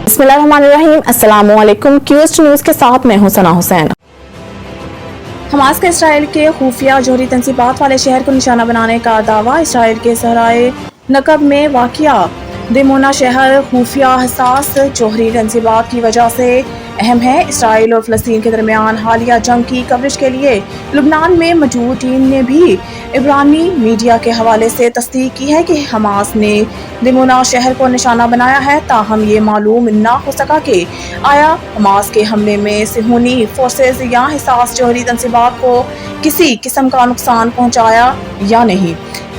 बिस्मिल्लाहिर्रहमानिर्रहीम। अस्सलाम वालेकुम। क्यूएस्ट न्यूज़ के साथ मैं हूं सना हुसैन। हमास का इसराइल के खुफिया जौहरी तंसीबात वाले शहर को निशाना बनाने का दावा। इसराइल के सहराए नकब में वाक़िया दिमोना शहर खुफिया हसास जौहरी तंसीबात की वजह से अहम है। इसराइल और फ़लस्तीन के दरमियान हालिया जंग की कवरेज के लिए लुबनान में मौजूद टीम ने भी इब्रानी मीडिया के हवाले से तस्दीक की है कि हमास ने दिमोना शहर को निशाना बनाया है। ताहम ये मालूम ना हो सका कि आया हमास के हमले में सिहूनी फोर्सेज या हिसास जौहरी तंसीबात को किसी किस्म का नुकसान पहुंचाया या नहीं।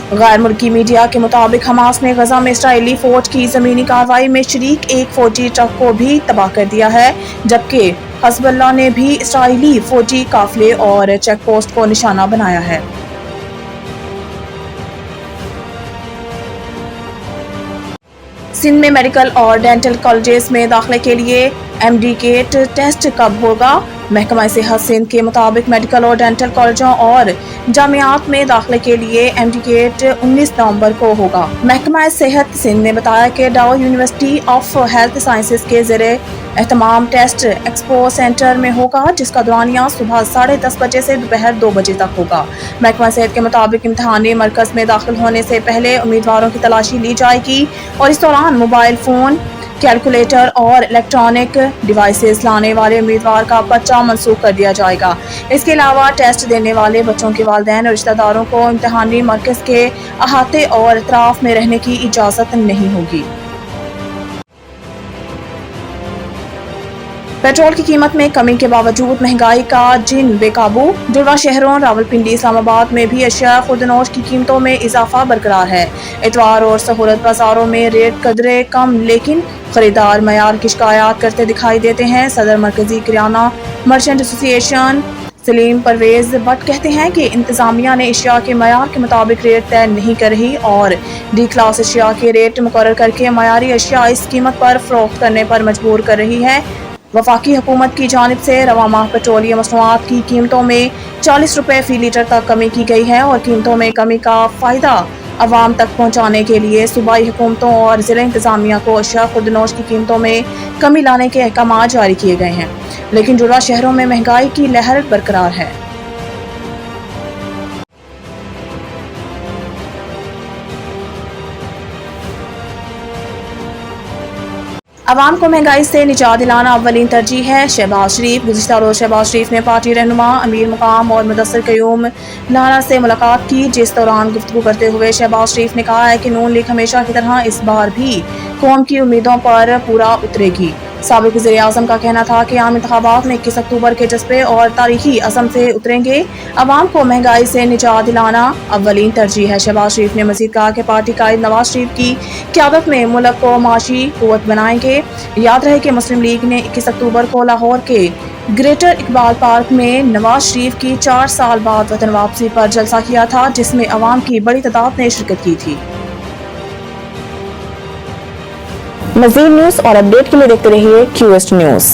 गैर मुल्की मीडिया के मुताबिक हमास ने गजा में इसराइली फौज की ज़मीनी कार्रवाई में शरीक एक फौजी ट्रक को भी तबाह कर दिया है, जबकि हिज़्बुल्लाह ने भी इसराइली फौजी काफिले और चेक पोस्ट को निशाना बनाया है। सिंध में मेडिकल और डेंटल कॉलेजेस में दाखिले के लिए MD-GATE टेस्ट कब होगा? महकमा सेहत सिंध के मुताबिक मेडिकल और डेंटल कॉलेजों और जामियात में दाखिले के लिए MD-GATE 19 नवंबर को होगा। महकमा सेहत सिंध ने बताया कि डाउ यूनिवर्सिटी ऑफ हेल्थ साइंसेज के ज़रिए एहतमाम टेस्ट एक्सपो सेंटर में होगा, जिसका दौरानिया सुबह 10:30 बजे से दोपहर 2 बजे तक होगा। महकमा सेहत के मुताबिक इम्तहानी मरकज में दाखिल होने से पहले उम्मीदवारों की तलाशी ली जाएगी और इस दौरान मोबाइल फोन, कैलकुलेटर और इलेक्ट्रॉनिक डिवाइसेस लाने वाले उम्मीदवार का पर्चा मनसूख कर दिया जाएगा। इसके अलावा टेस्ट देने वाले बच्चों के वालिदैन और रिश्तेदारों को इम्तहानी मरकज के अहाते और अतराफ में रहने की इजाज़त नहीं होगी। पेट्रोल की कीमत में कमी के बावजूद महंगाई का जिन बेकाबू। जुड़वा शहरों रावलपिंडी इस्लामाबाद में भी अशिया खुर्दनोश की कीमतों में इजाफा बरकरार है। इतवार और सहूलत बाजारों में रेट कदरे कम, लेकिन खरीदार मयार की शिकायत करते दिखाई देते हैं। सदर मरकजी किराना मर्चेंट एसोसिएशन सलीम परवेज भट्ट कहते हैं कि इंतजामिया ने अशिया के मयार के मुताबिक रेट तय नहीं कर रही और डी क्लास अशिया के रेट मुकर्रर करके मयारी अशिया इस कीमत पर फरोख्त करने पर मजबूर कर रही है। वफाकी हुकूमत की जानिब से रवा माह पेट्रोलियम मसनूआत की कीमतों में 40 रुपये फी लीटर तक कमी की गई है और कीमतों में कमी का फ़ायदा अवाम तक पहुँचाने के लिए सूबाई हुकूमतों और ज़िला इंतज़ामिया को अशिया खुर्दनोश की कीमतों में कमी लाने के अहकाम जारी किए गए हैं, लेकिन जुड़वा शहरों में महंगाई की लहर बरकरार है। अवाम को महंगाई से निजात दिलाना अव्वलीन तरजीह है। शहबाज शरीफ गुज़िश्ता रोज़ शहबाज शरीफ ने पार्टी रहनुमा अमीर मुकाम और मुदस्सिर क़य्यूम लारा से मुलाकात की, जिस दौरान गुफ्तगू करते हुए शहबाज शरीफ ने कहा है कि नून लीग हमेशा की तरह इस बार भी कौम की उम्मीदों पर पूरा उतरेगी। साबिक़ वज़ीर आज़म का कहना था कि आम इंतखाबात में 21 अक्टूबर के जज्बे और तारीखी अज़म से उतरेंगे। अवाम को महंगाई से निजात दिलाना अव्वलीन तरजीह है। शहबाज शरीफ ने मज़ीद कहा कि पार्टी कायद नवाज शरीफ की क़यादत में मुल्क को माशी क़ुव्वत बनाएंगे। याद रहे कि मुस्लिम लीग ने 21 अक्टूबर को लाहौर के ग्रेटर इकबाल पार्क में नवाज शरीफ की 4 साल बाद वतन वापसी पर जलसा किया था, जिसमें अवाम की बड़ी तादाद ने शिरकत की थी। मज़ीद न्यूज़ और अपडेट के लिए देखते रहिए क्यूएस्ट न्यूज़।